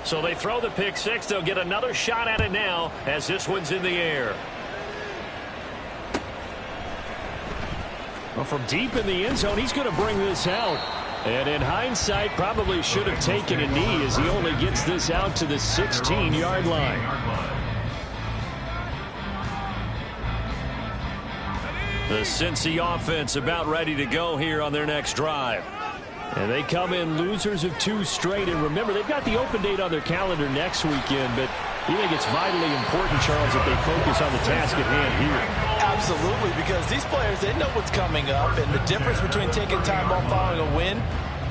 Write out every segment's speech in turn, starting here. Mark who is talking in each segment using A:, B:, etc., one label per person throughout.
A: So they throw the pick six. They'll get another shot at it now as this one's in the air. Well, from deep in the end zone, he's going to bring this out. And in hindsight, probably should have taken a knee as he only gets this out to the 16-yard line. The Cincy offense about ready to go here on their next drive. And they come in losers of 2 straight. And remember, they've got the open date on their calendar next weekend. But you think it's vitally important, Charles, that they focus on the task at hand here?
B: Absolutely, because these players, they know what's coming up. And the difference between taking time off following a win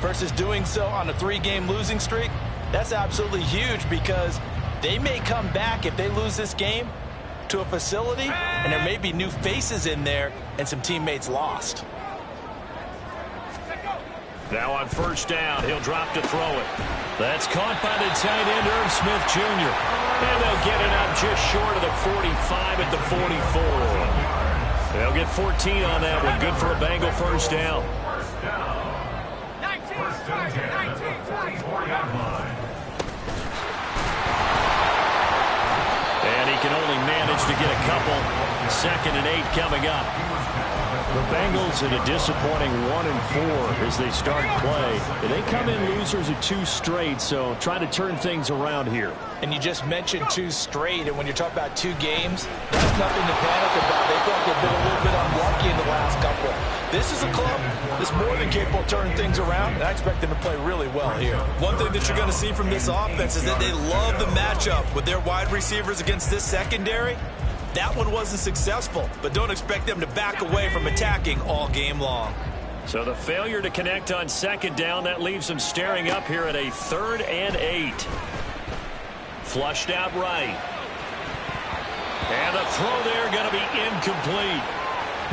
B: versus doing so on a 3-game losing streak, that's absolutely huge, because they may come back if they lose this game to a facility, and there may be new faces in there and some teammates lost.
A: Now on first down, he'll drop to throw it. That's caught by the tight end, Irv Smith Jr. And they'll get it up just short of the 45 at the 44. They'll get 14 on that one. Good for a Bengal first down. And he can only manage to get a couple. 2nd and 8 coming up. The Bengals in a disappointing 1-4 as they start play. They come in losers of 2 straight, so try to turn things around here.
B: And you just mentioned 2 straight, and when you're talking about 2 games, that's nothing to panic about. They feel like they've been a little bit unlucky in the last couple. This is a club that's more than capable of turning things around, and I expect them to play really well here.
C: One thing that you're going to see from this offense is that they love the matchup with their wide receivers against this secondary. That one wasn't successful, but don't expect them to back away from attacking all game long.
A: So the failure to connect on 2nd down, that leaves them staring up here at a 3rd and 8. Flushed out right. And the throw there going to be incomplete.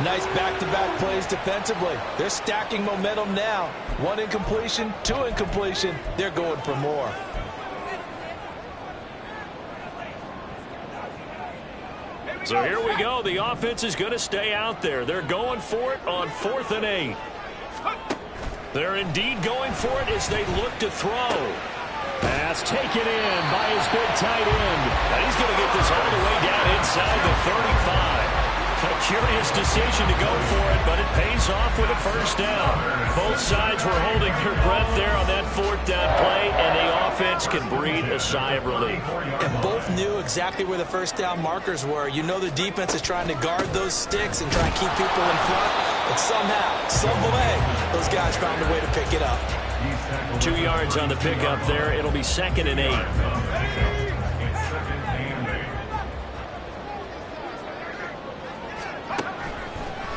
B: Nice back-to-back plays defensively. They're stacking momentum now. 1 incompletion, 2 incompletion. They're going for more.
A: So here we go. The offense is going to stay out there. They're going for it on 4th and 8. They're indeed going for it as they look to throw. Pass taken in by his big tight end. And he's going to get this all the way down inside the 35. A curious decision to go for it, but it pays off with a first down. Both sides were holding their breath there on that 4th down play, and the offense can breathe a sigh of relief.
B: And both knew exactly where the first down markers were. You know the defense is trying to guard those sticks and try and keep people in front, but somehow, some way, those guys found a way to pick it up.
A: 2 yards on the pickup there. It'll be 2nd and 8.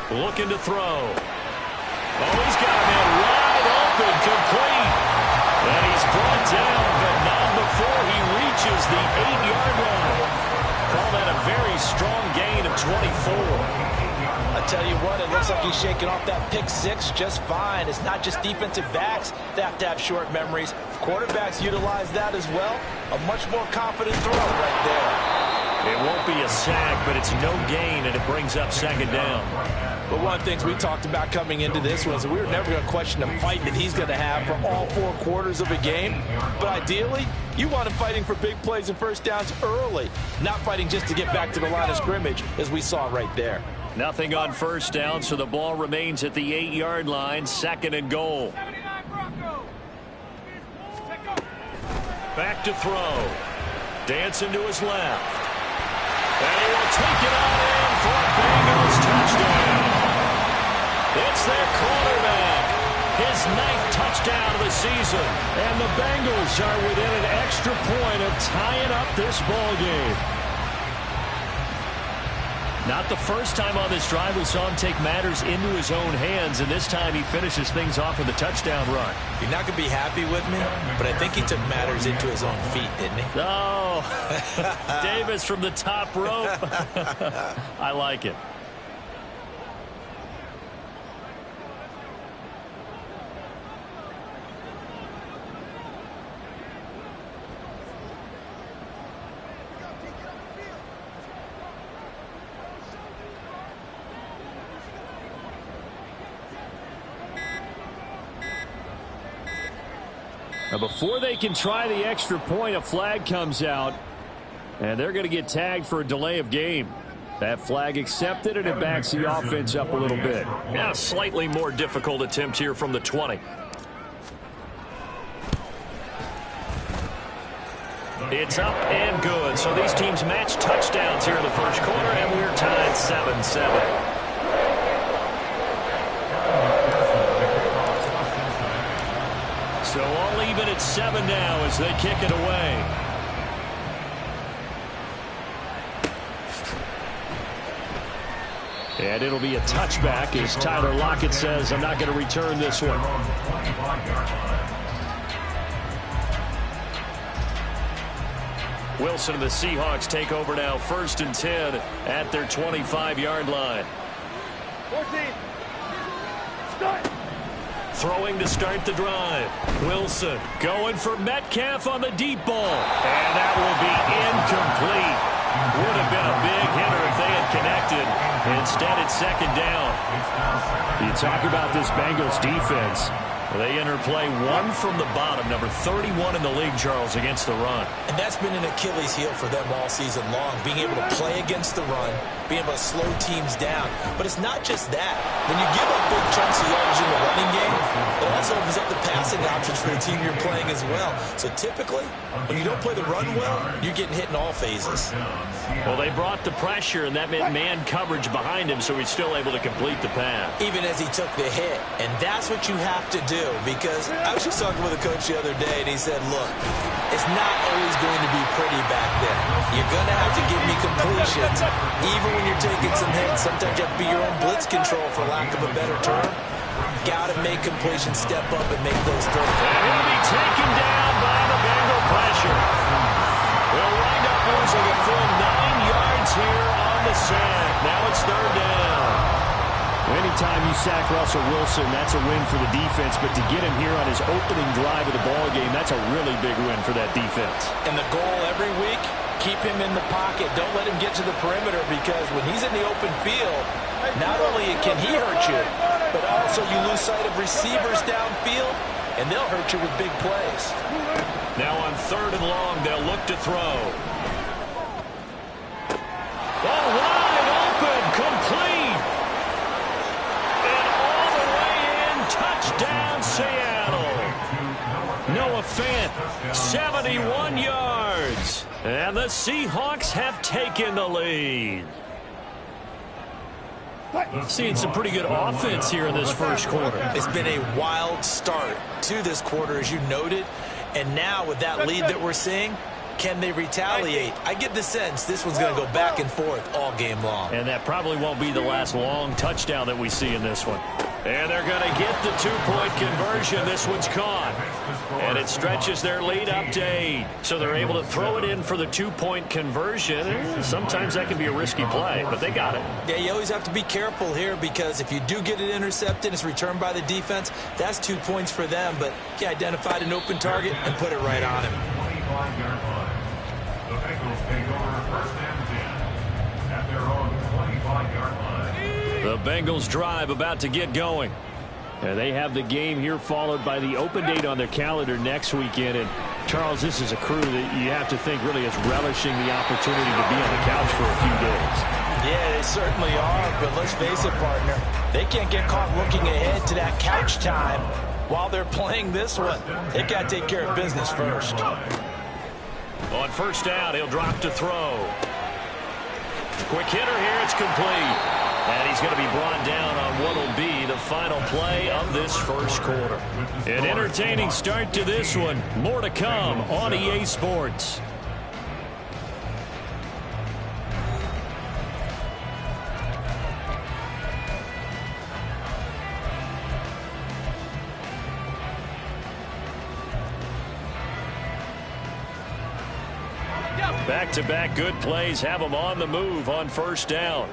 A: Looking to throw. Oh, he's got a man wide open, complete. And he's brought down, but not before he reaches the 8-yard line. Call that a very strong gain of 24.
B: I tell you what, it looks like he's shaking off that pick 6 just fine. It's not just defensive backs that have to have short memories. Quarterbacks utilize that as well. A much more confident throw right there.
A: It won't be a sack, but it's no gain, and it brings up 2nd down.
B: But one of the things we talked about coming into this was we were never going to question the fight that he's going to have for all 4 quarters of a game. But ideally, you want him fighting for big plays and first downs early, not fighting just to get back to the line of scrimmage, as we saw right there.
A: Nothing on first down, so the ball remains at the 8-yard line, 2nd and goal. Back to throw. Dancing to his left. And he will take it on in for a Bengals touchdown. It's their quarterback. His 9th touchdown of the season. And the Bengals are within an extra point of tying up this ball game. Not the first time on this drive we saw him take matters into his own hands, and this time he finishes things off with a touchdown run.
B: You're not going to be happy with me, but I think he took matters into his own feet, didn't he?
A: Oh, Davis from the top rope. I like it. Now before they can try the extra point, a flag comes out, and they're going to get tagged for a delay of game. That flag accepted, and it backs the offense up a little bit.
D: Yeah, slightly more difficult attempt here from the 20. It's up and good. So these teams match touchdowns here in the first quarter, and we're tied 7-7.
A: So all even at 7 now as they kick it away. And it'll be a touchback as Tyler Lockett says, I'm not going to return this one. Wilson and the Seahawks take over now, 1st and 10 at their 25-yard line.
E: 14. Start.
A: Throwing to start the drive. Wilson going for Metcalf on the deep ball. And that will be incomplete. Would have been a big hitter if they had connected. Instead, it's 2nd down. You talk about this Bengals defense. They enter play 1 from the bottom, number 31 in the league, Charles, against the run.
B: And that's been an Achilles heel for them all season long, being able to play against the run, being able to slow teams down. But it's not just that. When you give up big chunks of yardage in the running game, it also opens up the passing options for the team you're playing as well. So typically, when you don't play the run well, you're getting hit in all phases.
A: Well, they brought the pressure, and that meant man coverage behind him, so he's still able to complete the pass.
B: Even as he took the hit. And that's what you have to do, because I was just talking with a coach the other day, and he said, look, it's not always going to be pretty back there. You're going to have to give me completions, even when you're taking some hits. Sometimes you have to be your own blitz control, for lack of a better term. Got to make completions, step up, and make those throws.
A: And he'll be taken down by the Bengal pressure. They'll wind up losing a full 9 yards here on the sack. Now it's 3rd down. Anytime you sack Russell Wilson, that's a win for the defense. But to get him here on his opening drive of the ball game, that's a really big win for that defense.
B: And the goal every week, keep him in the pocket. Don't let him get to the perimeter, because when he's in the open field, not only can he hurt you, but also you lose sight of receivers downfield, and they'll hurt you with big plays.
A: Now on 3rd and long, they'll look to throw. Ball wide open, complete. And all the way in, touchdown Seattle. Noah Fant, 71 yards. And the Seahawks have taken the lead. Seeing some pretty good offense here in this first quarter.
B: It's been a wild start to this quarter, as you noted. And now with that lead that we're seeing, can they retaliate? I get the sense this one's going to go back and forth all game long.
A: And that probably won't be the last long touchdown that we see in this one. And they're going to get the 2-point conversion. This one's caught. And it stretches their lead up to 8. So they're able to throw it in for the 2-point conversion. Sometimes that can be a risky play, but they got it.
B: Yeah, you always have to be careful here, because if you do get it intercepted, it's returned by the defense, that's 2 points for them. But he identified an open target and put it right on him.
F: The Bengals take over 1st and 10 at their own 25-yard line.
A: The Bengals drive about to get going. And they have the game here followed by the open date on their calendar next weekend. And Charles, this is a crew that you have to think really is relishing the opportunity to be on the couch for a few days.
B: Yeah, they certainly are, but let's face it, partner, they can't get caught looking ahead to that couch time while they're playing this one. They've got to take care of business first.
A: On 1st down, he'll drop to throw. Quick hitter here, it's complete. And he's going to be brought down on what will be the final play of this first quarter. An entertaining start to this one. More to come on EA Sports. Back-to-back good plays have them on the move on 1st down.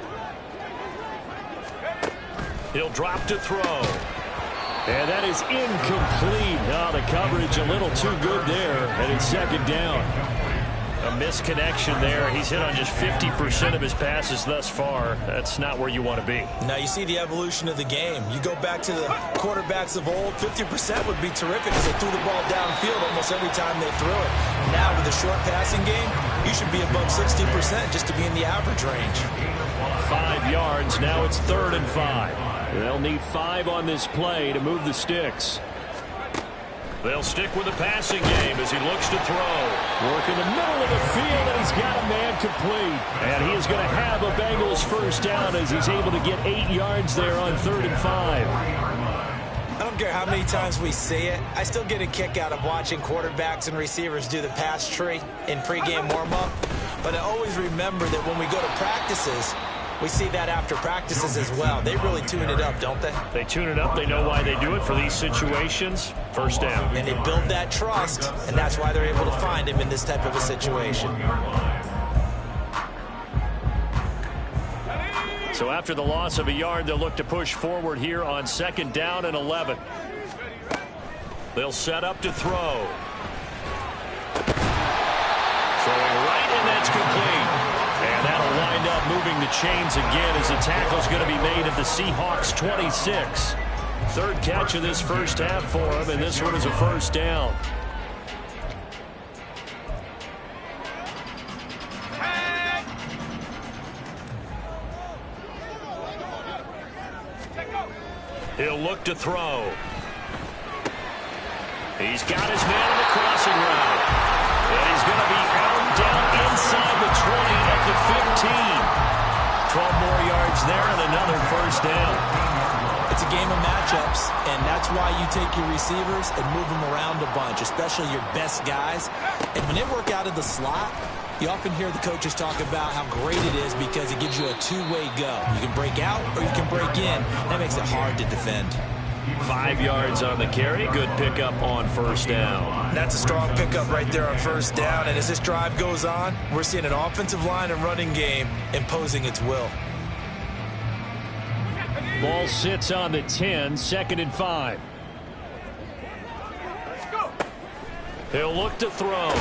A: He'll drop to throw. And that is incomplete. Oh, the coverage a little too good there, and it's 2nd down. A misconnection there. He's hit on just 50% of his passes thus far. That's not where you want to be.
C: Now you see the evolution of the game. You go back to the quarterbacks of old, 50% would be terrific because they threw the ball downfield almost every time they threw it. Now with the short passing game, you should be above 60% just to be in the average range.
A: 5 yards. Now it's 3rd and 5. They'll need 5 on this play to move the sticks. They'll stick with the passing game as he looks to throw. Work in the middle of the field, and he's got a man complete. And he is going to have a Bengals first down as he's able to get 8 yards there on 3rd and 5.
B: I don't care how many times we see it. I still get a kick out of watching quarterbacks and receivers do the pass tree in pregame warm-up. But I always remember that when we go to practices, we see that after practices as well. They really tune it up, don't they?
A: They tune it up. They know why they do it for these situations. First down.
B: And they build that trust, and that's why they're able to find him in this type of a situation.
A: So after the loss of a yard, they'll look to push forward here on 2nd down and 11. They'll set up to throw. Throwing right, and that's complete. And that'll wind up moving the chains again as the tackle's going to be made at the Seahawks 26. 3rd catch of this first half for him, and this one is a first down. He'll look to throw. He's got his man on the crossing route. And he's going to be out down inside the 20 at the 15. 12 more yards there and another first down.
B: It's a game of matchups, and that's why you take your receivers and move them around a bunch, especially your best guys. And when they work out of the slot, you often hear the coaches talk about how great it is because it gives you a two-way go. You can break out or you can break in. That makes it hard to defend.
A: 5 yards on the carry. Good pickup on first down.
C: That's a strong pickup right there on first down. And as this drive goes on, we're seeing an offensive line and running game imposing its will.
A: Ball sits on the 10, 2nd and 5. He'll look to throw.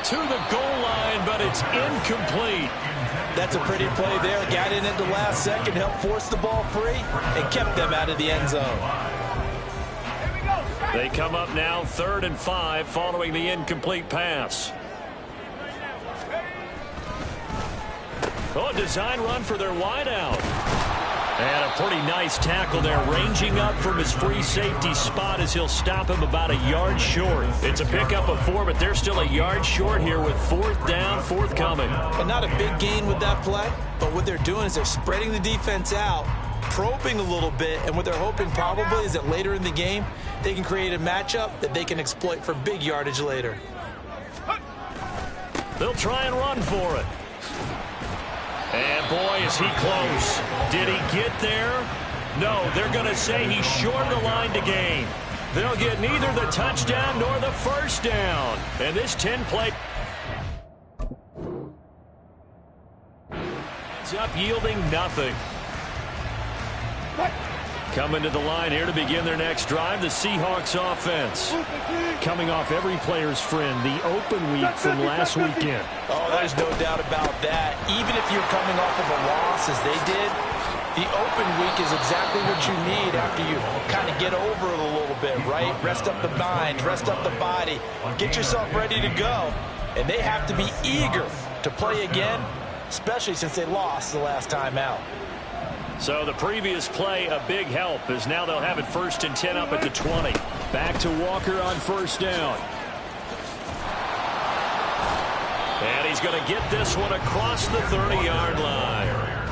A: To the goal line, but it's incomplete.
B: That's a pretty play there. Got in at the last second, helped force the ball free, and kept them out of the end zone.
A: They come up now 3rd and 5 following the incomplete pass. Oh, design run for their wideout. And a pretty nice tackle there, ranging up from his free safety spot as he'll stop him about a yard short. It's a pickup of 4, but they're still a yard short here with 4th down, forthcoming.
B: But not a big gain with that play, but what they're doing is they're spreading the defense out, probing a little bit, and what they're hoping probably is that later in the game, they can create a matchup that they can exploit for big yardage later.
A: They'll try and run for it. And boy, is he close. Did he get there? No, they're going to say he's short of the line to gain. They'll get neither the touchdown nor the first down. And this 10-play is up yielding nothing. Coming to the line here to begin their next drive, the Seahawks offense. Coming off every player's friend, the open week from last weekend.
B: Oh, there's no doubt about that. Even if you're coming off of a loss as they did, the open week is exactly what you need after you kind of get over it a little bit, right? Rest up the mind, rest up the body, get yourself ready to go. And they have to be eager to play again, especially since they lost the last time out.
A: So the previous play, a big help, as now they'll have it 1st and 10 up at the 20. Back to Walker on first down. And he's going to get this one across the 30-yard line.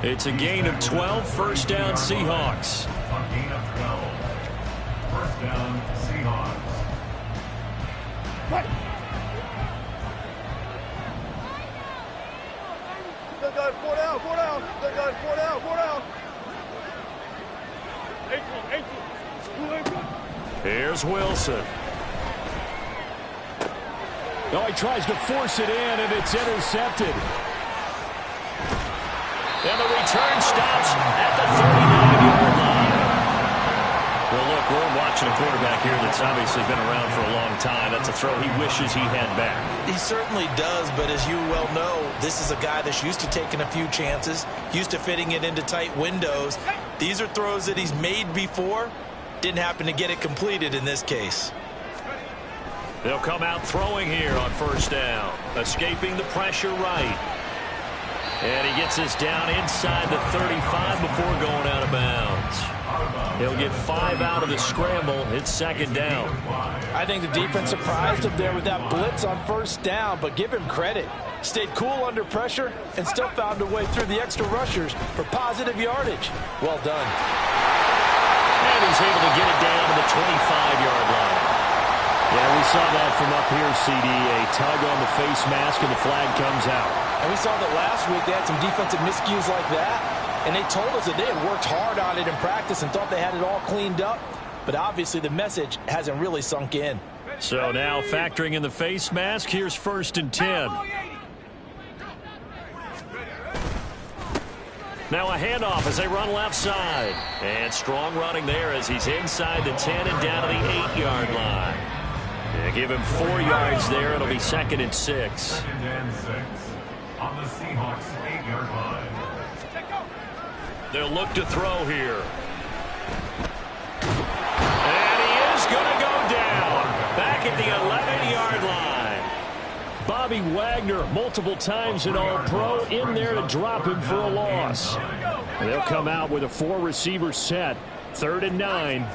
A: It's a gain of 12, first down Seahawks.
F: A gain of 12. First down, Seahawks.
E: Still got 4 down, 4 down. Still got 4 down, 4 down. 18.
A: Here's Wilson. Oh, he tries to force it in, and it's intercepted. And the return stops at the 39-yard line. We'll look Look, we're watching a quarterback here that's obviously been around for a long time. That's a throw he wishes he had back.
B: He certainly does, but as you well know, this is a guy that's used to taking a few chances, used to fitting it into tight windows. These are throws that he's made before. Didn't happen to get it completed in this case.
A: They'll come out throwing here on first down. Escaping the pressure right. And he gets us down inside the 35 before going out of bounds. He'll get 5 out of the scramble. It's second down.
B: I think the defense surprised him there with that blitz on first down, but give him credit. Stayed cool under pressure and still found a way through the extra rushers for positive yardage. Well done.
A: And he's able to get it down to the 25-yard line. Yeah, we saw that from up here, CD. A tug on the face mask, and the flag comes out.
B: And we saw that last week they had some defensive miscues like that. And they told us that they had worked hard on it in practice and thought they had it all cleaned up. But obviously the message hasn't really sunk in.
A: So now factoring in the face mask, here's 1st and 10. Now a handoff as they run left side. And strong running there as he's inside the 10 and down to the 8-yard line. Yeah, give him 4 yards there. It'll be 2nd and 6.
F: 2nd and 6 on the Seahawks 8-yard line.
A: They'll look to throw here. And he is going to go down. Back at the 11-yard line. Bobby Wagner, multiple times an All-Pro, in there to drop him for a loss. They'll come out with a 4-receiver set. 3rd and 9.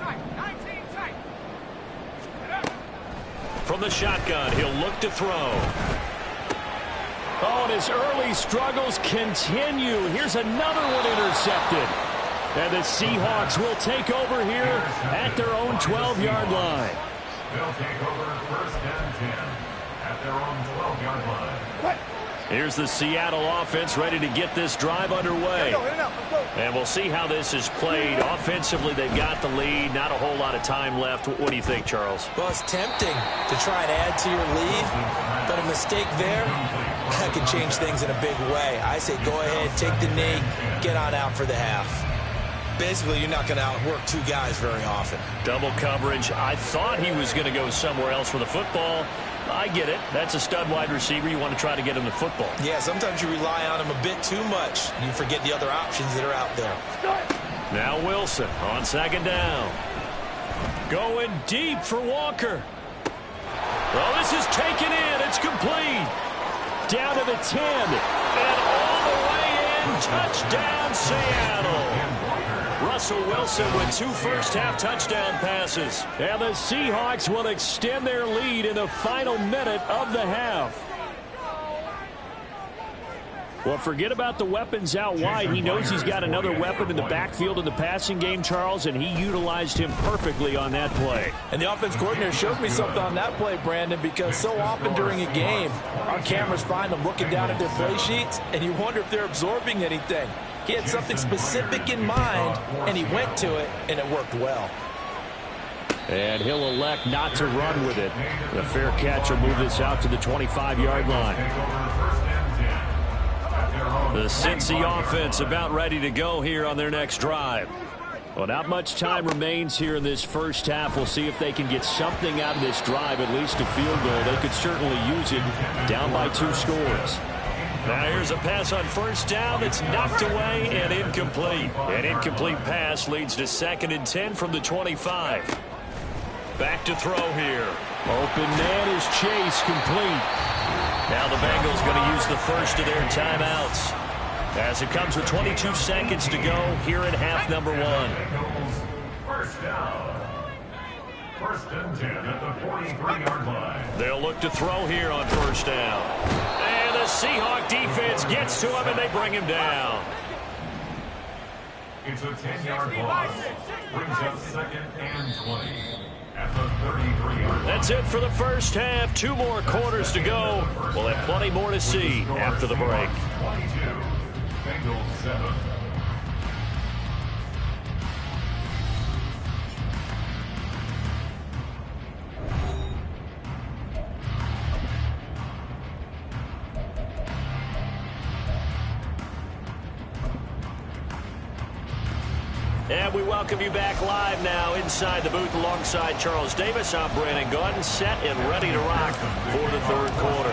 A: From the shotgun, he'll look to throw. Oh, and his early struggles continue. Here's another one intercepted. And the Seahawks will take over here at their own 12-yard line.
F: They'll take over 1st and 10 at their own 12-yard line.
A: Here's the Seattle offense ready to get this drive underway. And we'll see how this is played. Offensively, they've got the lead. Not a whole lot of time left. What do you think, Charles?
B: Well, it's tempting to try and add to your lead, but a mistake there, that could change things in a big way. I say go ahead, take the knee, get on out for the half. Basically, you're not going to outwork 2 guys very often.
A: Double coverage. I thought he was going to go somewhere else for the football. I get it. That's a stud wide receiver. You want to try to get him the football.
B: Yeah, sometimes you rely on him a bit too much. You forget the other options that are out there.
A: Now Wilson on 2nd down. Going deep for Walker. Well, this is taken in. It's complete. Down to the 10. And all the way in. Touchdown, Seattle. Russell Wilson with 2 first-half touchdown passes. And the Seahawks will extend their lead in the final minute of the half. Well, forget about the weapons out wide. He knows he's got another weapon in the backfield in the passing game, Charles, and he utilized him perfectly on that play.
B: And the offense coordinator showed me something on that play, Brandon, because so often during a game, our cameras find them looking down at their play sheets, and you wonder if they're absorbing anything. He had something specific in mind, and he went to it, and it worked well.
A: And he'll elect not to run with it. The fair catch will move this out to the 25-yard line. The Cincy offense about ready to go here on their next drive. Well, not much time remains here in this first half. We'll see if they can get something out of this drive, at least a field goal. They could certainly use it down by 2 scores. Now here's a pass on first down that's knocked away and incomplete. An incomplete pass leads to 2nd and 10 from the 25. Back to throw here. Open man is Chase, complete. Now the Bengals going to use the first of their timeouts as it comes with 22 seconds to go here in half number 1.
F: First down. 1st and 10 at the 43-yard line.
A: They'll look to throw here on first down. And the Seahawk defense gets to him and they bring him down.
F: It's a 10-yard loss. Brings up 2nd and 20 at the 33-yard line.
A: That's it for the first half. 2 more quarters to go. We'll have plenty more to see after the break.
F: 22. Bengals 7.
A: And we welcome you back live now inside the booth alongside Charles Davis. I'm Brandon Gaudin, set and ready to rock for the third quarter.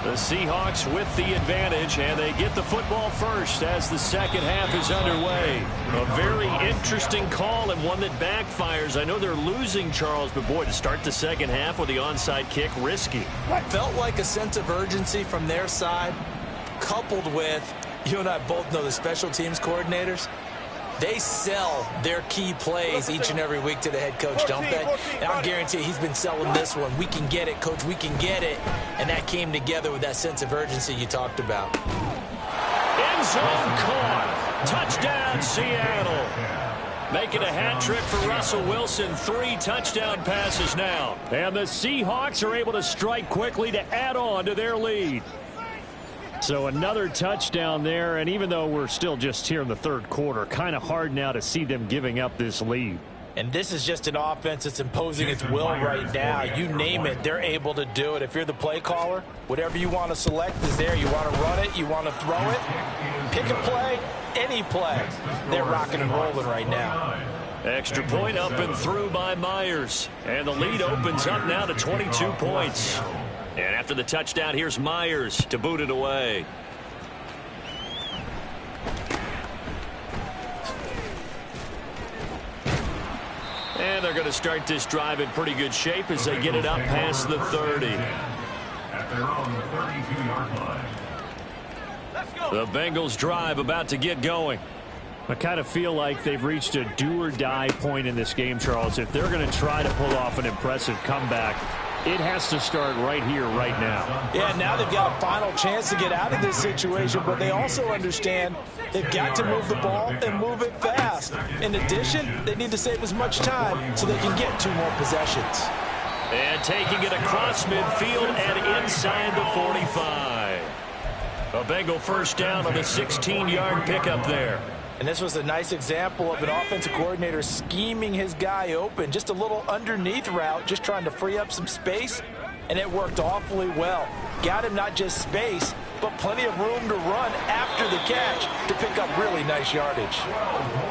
A: The Seahawks with the advantage, and they get the football first as the second half is underway. A very interesting call and one that backfires. I know they're losing, Charles, but boy, to start the second half with the onside kick, risky.
C: Felt like a sense of urgency from their side, coupled with, you and I both know the special teams coordinators. They sell their key plays each and every week to the head coach, don't they? And I'll guarantee you he's been selling this one. We can get it, coach. We can get it. And that came together with that sense of urgency you talked about.
A: End zone caught. Touchdown, Seattle. Making a hat trick for Russell Wilson. 3 touchdown passes now. And the Seahawks are able to strike quickly to add on to their lead.
D: So another touchdown there, and even though we're still just here in the third quarter, kind of hard now to see them giving up this lead.
B: And this is just an offense that's imposing its will right now. You name it, they're able to do it. If you're the play caller, whatever you want to select is there. You want to run it, you want to throw it, pick a play, any play. They're rocking and rolling right now.
A: Extra point up and through by Myers. And the lead opens up now to 22 points. And after the touchdown, here's Myers to boot it away. And they're going to start this drive in pretty good shape as they get it up past the 30.
F: At their own 32-yard line.
A: The Bengals drive about to get going.
D: I kind of feel like they've reached a do-or-die point in this game, Charles. If they're going to try to pull off an impressive comeback, it has to start right here, right now.
B: Yeah, now they've got a final chance to get out of this situation, but they also understand they've got to move the ball and move it fast. In addition, they need to save as much time so they can get 2 more possessions.
A: And taking it across midfield and inside the 45. A Bengal first down on the 16-yard pickup there.
B: And this was a nice example of an offensive coordinator scheming his guy open. Just a little underneath route, just trying to free up some space, and it worked awfully well. Got him not just space, but plenty of room to run after the catch to pick up really nice yardage.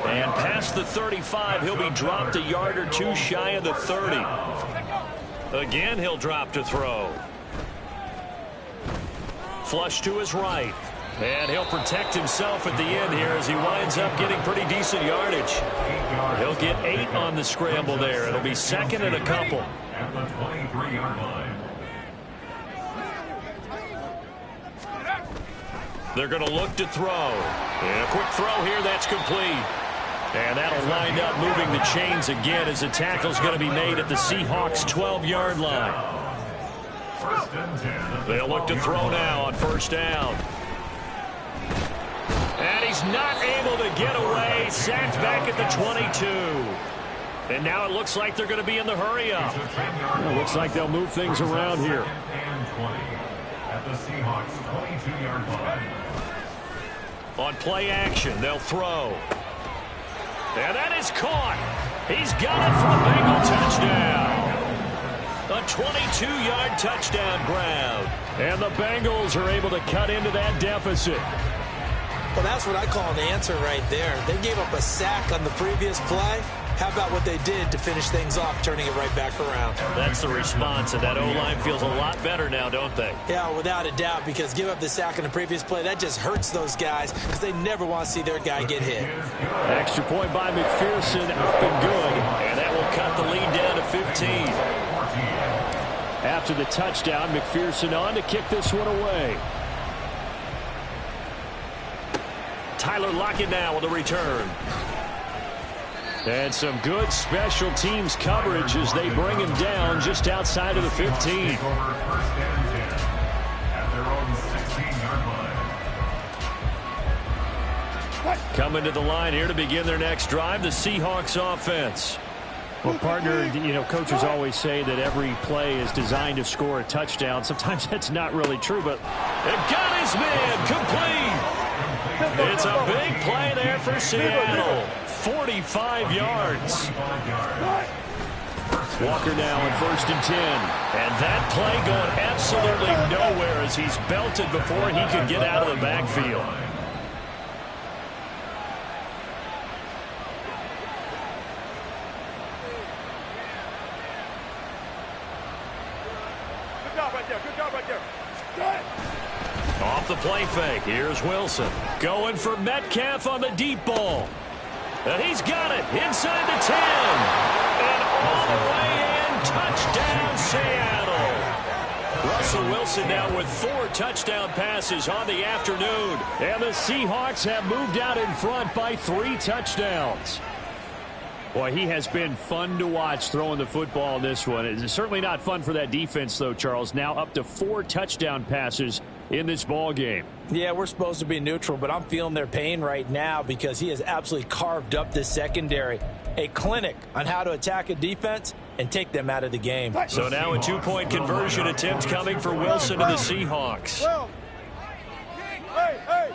A: And past the 35, he'll be dropped a yard or 2 shy of the 30. Again, he'll drop to throw. Flush to his right. And he'll protect himself at the end here as he winds up getting pretty decent yardage. He'll get 8 on the scramble there. It'll be second and a couple.
F: At the 23-yard line.
A: They're going to look to throw. And a quick throw here, that's complete. And that'll wind up moving the chains again as the tackle's going to be made at the Seahawks' 12-yard line.
F: First and 10.
A: They'll look to throw now on first down. And he's not able to get away. Sacked back at the 22. And now it looks like they're going to be in the hurry-up.
D: It looks like they'll move things around here.
F: And 20. At the Seahawks' 22-yard line.
A: On play action, they'll throw. And that is caught. He's got it for a Bengal touchdown. A 22-yard touchdown grab. And the Bengals are able to cut into that deficit.
C: Well, that's what I call an answer right there. They gave up a sack on the previous play. How about what they did to finish things off, turning it right back around?
A: That's the response, and that O-line feels a lot better now, don't they?
C: Yeah, without a doubt, because give up the sack on the previous play, that just hurts those guys because they never want to see their guy get hit.
A: Extra point by McPherson, up and good, and that will cut the lead down to 15.
D: After the touchdown, McPherson on to kick this one away.
A: Tyler Lockett now with a return. And some good special teams coverage as they bring him down just outside of the 15.
F: First and 10. At their own 16-yard line.
A: Coming to the line here to begin their next drive, the Seahawks offense.
D: Well, partner, you know, coaches always say that every play is designed to score a touchdown. Sometimes that's not really true, but
A: It got his man complete. It's a big play there for Seattle. 45 yards. Walker now in first and 10. And that play going absolutely nowhere as he's belted before he could get out of the backfield.
E: right there. Good job right there.
A: Off the play fake, here's Wilson. Going for Metcalf on the deep ball. And he's got it inside the 10. And all the way in, touchdown Seattle. Russell Wilson now with 4 touchdown passes on the afternoon.
D: And the Seahawks have moved out in front by 3 touchdowns. Boy, he has been fun to watch throwing the football in this one. It's certainly not fun for that defense, though, Charles. Now up to 4 touchdown passes in this ball game.
B: Yeah, we're supposed to be neutral, but I'm feeling their pain right now because he has absolutely carved up this secondary. A clinic on how to attack a defense and take them out of the game.
A: So now a 2-point conversion attempt coming for Wilson and the Seahawks.
E: Hey.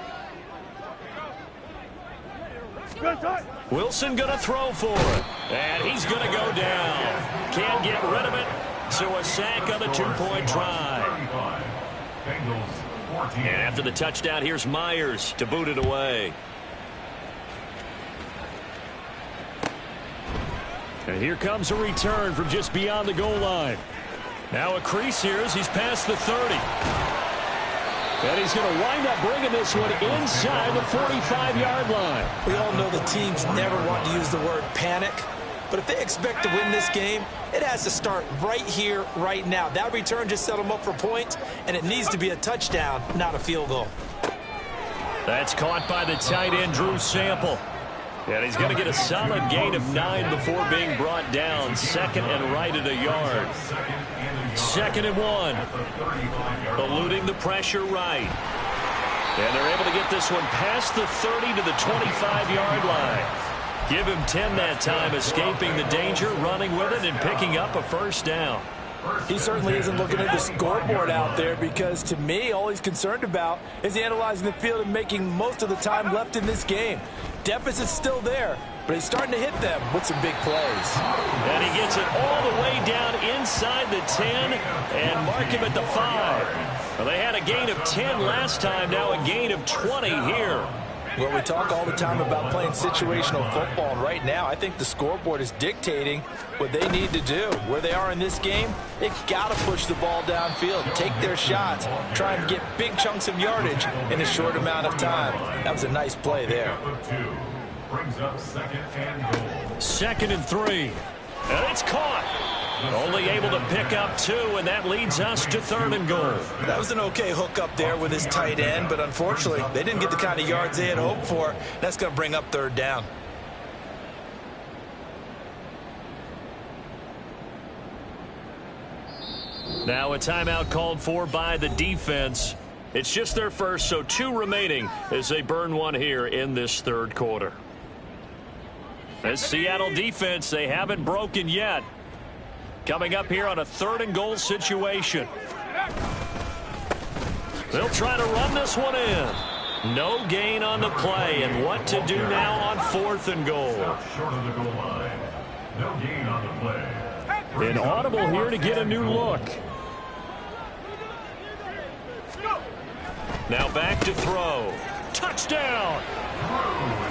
E: Good time.
A: Wilson going to throw for it. And he's going to go down. Can't get rid of it. So a sack on the 2-point try. And after the touchdown, here's Myers to boot it away.
D: And here comes a return from just beyond the goal line.
A: Now a crease here as he's past the 30.
D: And he's going to wind up bringing this one inside the 45-yard line.
C: We all know the teams never want to use the word panic. But if they expect to win this game, it has to start right here, right now. That return just set them up for points, and it needs to be a touchdown, not a field goal.
A: That's caught by the tight end, Drew Sample. And he's going to get a solid gain of 9 before being brought down. 2nd and right at a yard. 2nd and 1. Eluding the pressure right. And they're able to get this one past the 30 to the 25-yard line. Give him 10 that time, escaping the danger, running with it, and picking up a first down.
B: He certainly isn't looking at the scoreboard out there because, to me, all he's concerned about is analyzing the field and making most of the time left in this game. Deficit's still there, but he's starting to hit them with some big plays.
A: And he gets it all the way down inside the 10 and mark him at the 5. Well, they had a gain of 10 last time, now a gain of 20 here.
B: Well, we talk all the time about playing situational football, and right now I think the scoreboard is dictating what they need to do. Where they are in this game, they've got to push the ball downfield, take their shots, try and get big chunks of yardage in a short amount of time. That was a nice play there.
F: Brings up 2nd and goal.
A: 2nd and 3. And it's caught. Only able to pick up 2, and that leads us to 3rd and goal.
C: That was an okay hook up there with his tight end, but unfortunately, they didn't get the kind of yards they had hoped for. That's going to bring up 3rd down.
A: Now a timeout called for by the defense. It's just their first, so 2 remaining as they burn one here in this 3rd quarter. This Seattle defense, they haven't broken yet. Coming up here on a 3rd and goal situation. They'll try to run this one in. No gain on the play, and what to do now on 4th and goal.
F: Short of the goal line. No gain on the play.
D: An audible here to get a new look.
A: Now back to throw. Touchdown!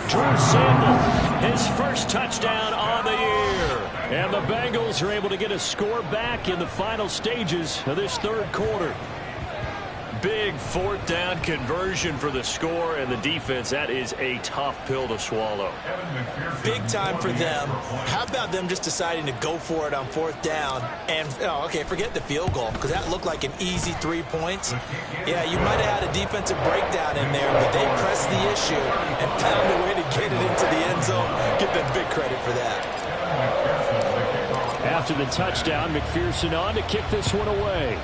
A: Drew Sample, his first touchdown on the year.
D: And the Bengals are able to get a score back in the final stages of this 3rd quarter.
A: Big 4th down conversion for the score, and the defense, that is a tough pill to swallow.
C: Big time for them. How about them just deciding to go for it on 4th down and, forget the field goal, because that looked like an easy 3 points. Yeah, you might have had a defensive breakdown in there, but they pressed the issue and found a way to get it into the end zone. Give them big credit for that.
D: After the touchdown, McPherson on to kick this one away.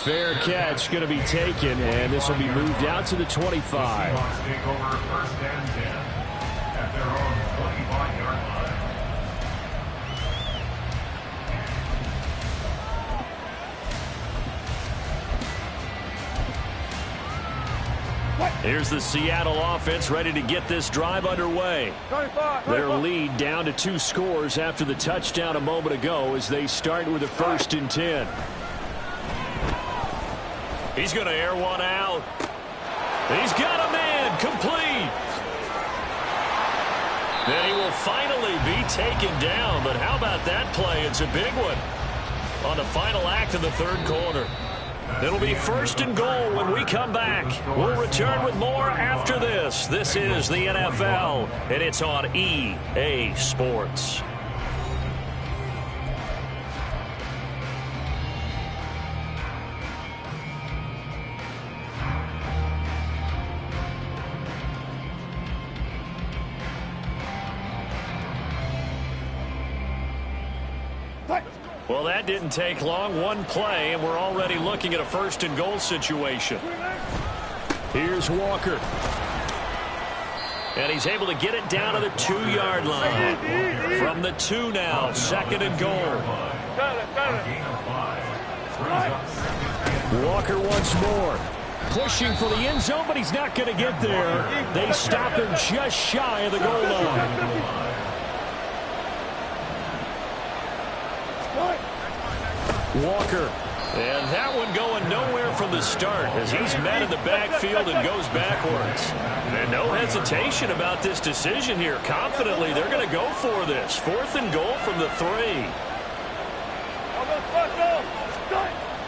D: Fair catch going to be taken, and this will be moved out to the 25.
F: Seahawks take over 1st and 10 at their own 25-yard line.
A: Here's the Seattle offense ready to get this drive underway.
E: 25.
D: Their lead down to 2 scores after the touchdown a moment ago as they start with a 1st and 10.
A: He's going to air one out. He's got a man complete. Then he will finally be taken down. But how about that play? It's a big one. on the final act of the third quarter. It'll be 1st and goal when we come back. We'll return with more after this. This is the NFL, and it's on EA Sports. Well, that didn't take long. One play, and we're already looking at a 1st and goal situation.
D: Here's Walker.
A: And he's able to get it down to the 2-yard line. From the 2 now, 2nd and goal.
D: Walker once more. Pushing for the end zone, but he's not going to get there. They stop him just shy of the goal line. Walker.
A: And that one going nowhere from the start as he's met in the backfield and goes backwards. And no hesitation about this decision here. Confidently, they're going to go for this. 4th and goal from the 3.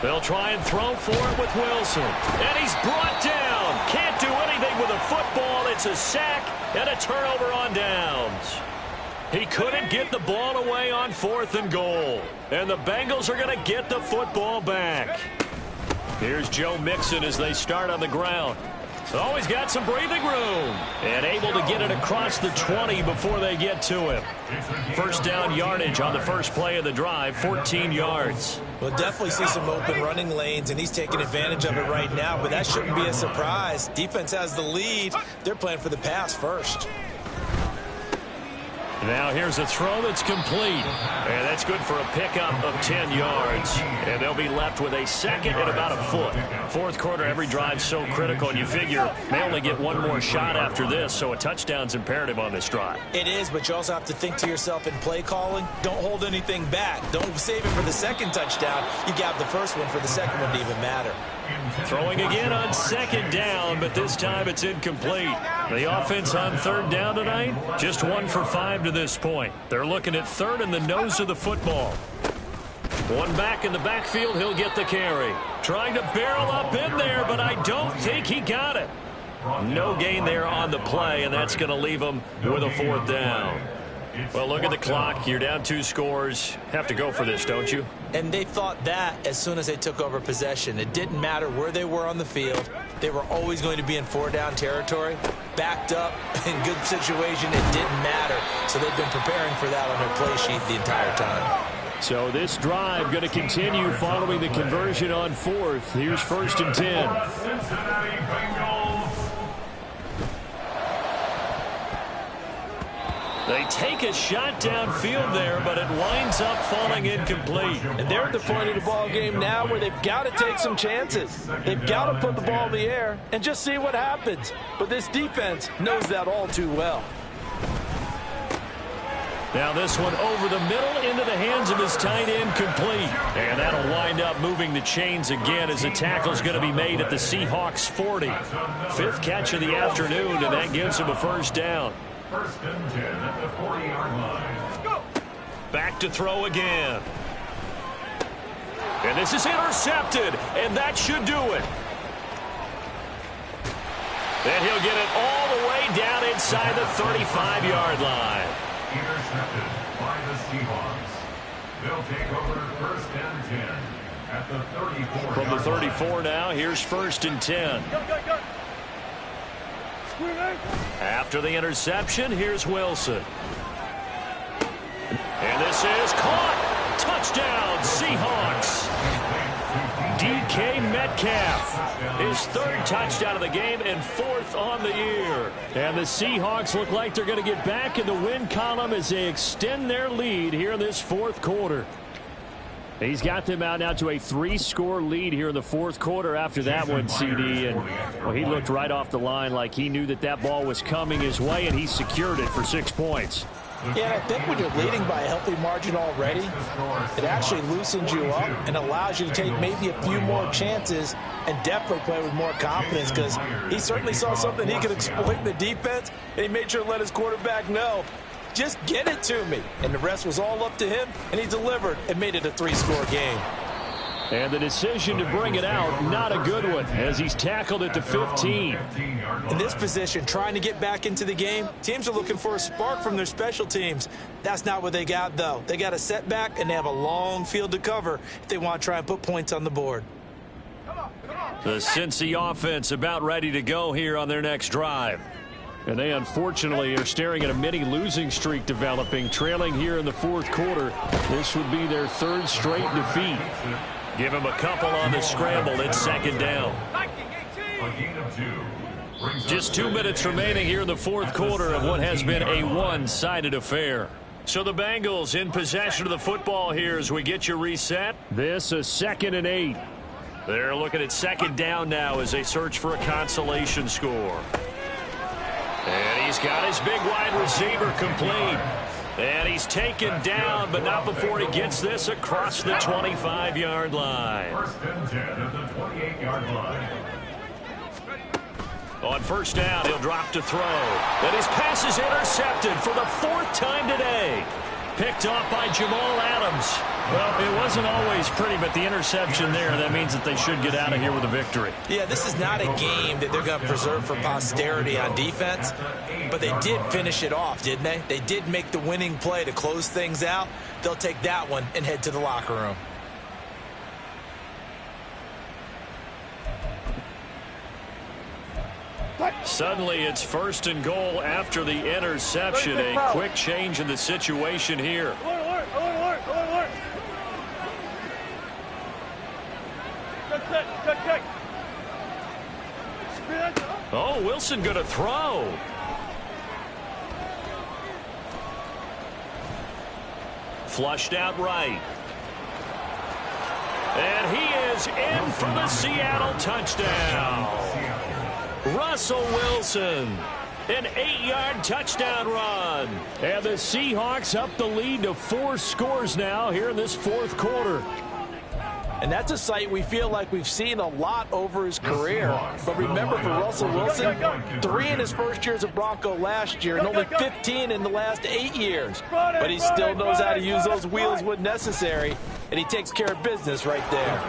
A: They'll try and throw for it with Wilson. And he's brought down. Can't do anything with a football. It's a sack and a turnover on downs. He couldn't get the ball away on 4th and goal. And the Bengals are going to get the football back. Here's Joe Mixon as they start on the ground. Oh, he's got some breathing room. And able to get it across the 20 before they get to him. 1st down yardage on the first play of the drive, 14 yards.
C: We'll definitely see some open running lanes, and he's taking advantage of it right now, but that shouldn't be a surprise. Defense has the lead. They're playing for the pass first.
A: Now here's a throw that's complete. And that's good for a pickup of 10 yards. And they'll be left with a 2nd and about a foot. 4th quarter, every drive's so critical, and you figure they only get one more shot after this, so a touchdown's imperative on this drive.
C: It is, but you also have to think to yourself in play calling, don't hold anything back. Don't save it for the 2nd touchdown. You got the first one for the 2nd one to even matter.
A: Throwing again on 2nd down, but this time it's incomplete. The offense on 3rd down tonight, just 1 for 5 to this point. They're looking at 3rd and the nose of the football. One back in the backfield, he'll get the carry. Trying to barrel up in there, but I don't think he got it. No gain there on the play, and that's going to leave him with a 4th down. Well, look at the clock. You're down 2 scores. Have to go for this, don't you?
C: And they thought that as soon as they took over possession. It didn't matter where they were on the field. They were always going to be in 4-down territory. Backed up, in good situation, it didn't matter. So they've been preparing for that on their play sheet the entire time.
D: So this drive going to continue following the conversion on 4th. Here's 1st and 10.
F: Cincinnati Bengals.
A: They take a shot downfield there, but it winds up falling incomplete.
B: And they're at the point of the ball game now where they've got to take some chances. They've got to put the ball in the air and just see what happens. But this defense knows that all too well.
A: Now this one over the middle into the hands of his tight end, complete. And that'll wind up moving the chains again as the tackle's going to be made at the Seahawks 40. 5th catch of the afternoon, and that gives him a 1st down.
F: 1st and 10 at the 40-yard line.
A: Back to throw again. And this is intercepted, and that should do it. Then he'll get it all the way down inside the 35-yard line.
F: Intercepted by the Seahawks. They'll take over 1st and 10 at the 34.
A: From the 34 now, here's 1st and 10. After the interception, here's Wilson. And this is caught. Touchdown, Seahawks. DK Metcalf, his 3rd touchdown of the game and 4th on the year. And the Seahawks look like they're going to get back in the win column as they extend their lead here in this 4th quarter. He's got them out now to a 3-score lead here in the 4th quarter after that one, CD. And well, he looked right off the line like he knew that that ball was coming his way, and he secured it for 6 points.
B: Yeah, I think when you're leading by a healthy margin already, it actually loosens you up and allows you to take maybe a few more chances and definitely play with more confidence, because he certainly saw something he could exploit in the defense, and he made sure to let his quarterback know, just get it to me. And the rest was all up to him, and he delivered and made it a 3-score game.
D: And the decision to bring it out, not a good one, as he's tackled at the 15.
B: In this position, trying to get back into the game, teams are looking for a spark from their special teams. That's not what they got, though. They got a setback, and they have a long field to cover if they want to try and put points on the board.
A: The Cincy offense about ready to go here on their next drive.
D: And they unfortunately are staring at a mini losing streak developing, trailing here in the fourth quarter. This would be their third straight defeat.
A: Give him a couple on the scramble. It's second down. Just 2 minutes remaining here in the fourth quarter of what has been a one-sided affair. So the Bengals in possession of the football here as we get you reset.
D: This a 2nd and 8.
A: They're looking at second down now as they search for a consolation score. And he's got his big wide receiver complete. And he's taken down, but not before he gets this across the 25-yard line.
F: First and 10 at the 28-yard line.
A: On first down, he'll drop to throw. And his pass is intercepted for the 4th time today. Picked off by Jamal Adams.
D: Well, it wasn't always pretty, but the interception there, that means that they should get out of here with a victory.
B: Yeah, this is not a game that they're going to preserve for posterity on defense, but they did finish it off, didn't they? They did make the winning play to close things out. They'll take that one and head to the locker room.
A: Suddenly, it's 1st and goal after the interception. A quick change in the situation here.
E: Alert. Check.
A: Oh, Wilson going to throw. Flushed out right. And he is in for the Seattle touchdown. Russell Wilson, an 8-yard touchdown run.
D: And the Seahawks up the lead to 4 scores now here in this fourth quarter.
B: And that's a sight we feel like we've seen a lot over his career. But remember, for Russell Wilson, 3 in his first year as a Bronco last year and only 15 in the last 8 years. But he still knows how to use those wheels when necessary, and he takes care of business right there.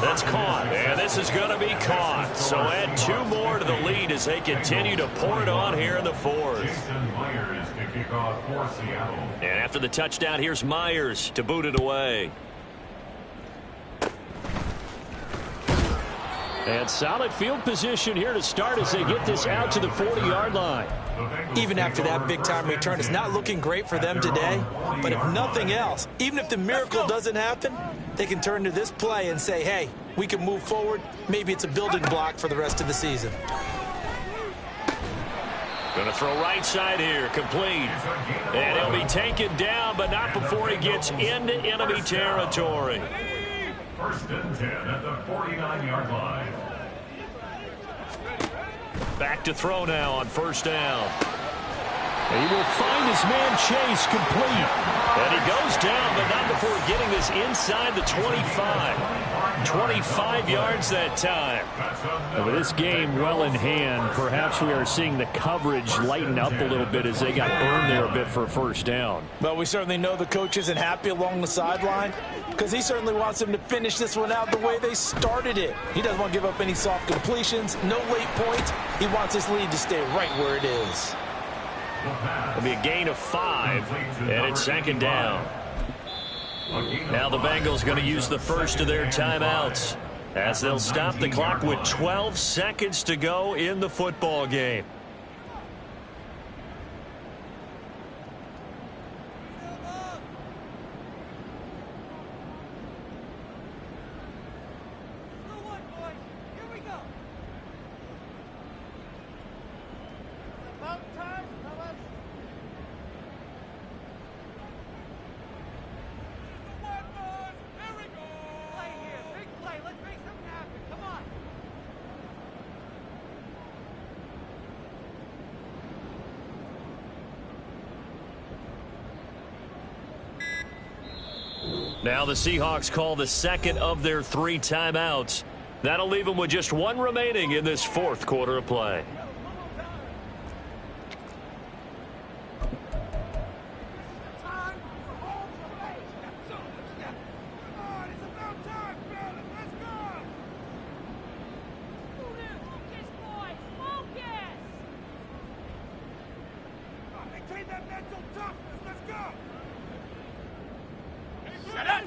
A: That's caught, and this is going to be caught. So add 2 more to the lead as they continue to pour it on here in the fourth.
F: Jason Myers to kick off for Seattle.
A: And after the touchdown, here's Myers to boot it away.
D: And solid field position here to start as they get this out to the 40-yard line.
B: Even after that big-time return, it's not looking great for them today. But if nothing else, even if the miracle doesn't happen, they can turn to this play and say, hey, we can move forward. Maybe it's a building block for the rest of the season.
A: Going to throw right side here, complete. And he'll be taken down, but not before he gets into enemy territory.
F: First and 10 at the 49-yard line.
A: Back to throw now on first down.
D: He will find his man Chase complete.
A: And he goes down, but not before getting this inside the 25. 25 yards that time.
D: With this game well in hand, perhaps we are seeing the coverage lighten up a little bit as they got burned there a bit for a first down.
B: Well, we certainly know the coach isn't happy along the sideline because he certainly wants them to finish this one out the way they started it. He doesn't want to give up any soft completions, no late points. He wants his lead to stay right where it is.
A: It'll be a gain of 5, and it's second down. Now the Bengals going to use the first of their timeouts as they'll stop the clock with 12 seconds to go in the football game. Now the Seahawks call the second of their 3 timeouts. That'll leave them with just 1 remaining in this fourth quarter of play.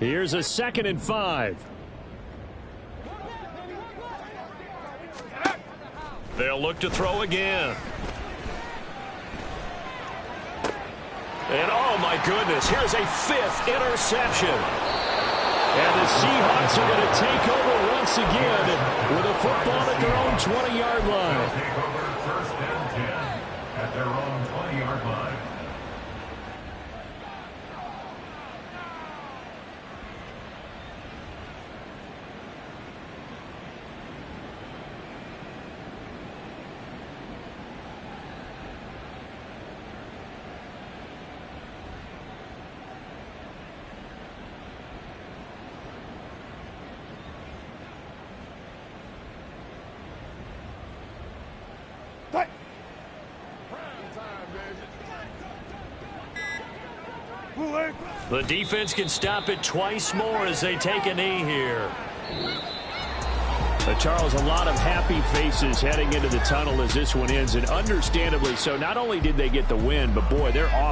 D: Here's a 2nd and 5.
A: They'll look to throw again. And oh my goodness, here's a 5th interception.
D: And the Seahawks are going to take over once again with a football at their own 20-yard line.
F: Take over 1st and 10 at their own 20-yard line.
A: The defense can stop it twice more as they take a knee here.
D: But Charles, a lot of happy faces heading into the tunnel as this one ends, and understandably so. Not only did they get the win, but boy, they're off.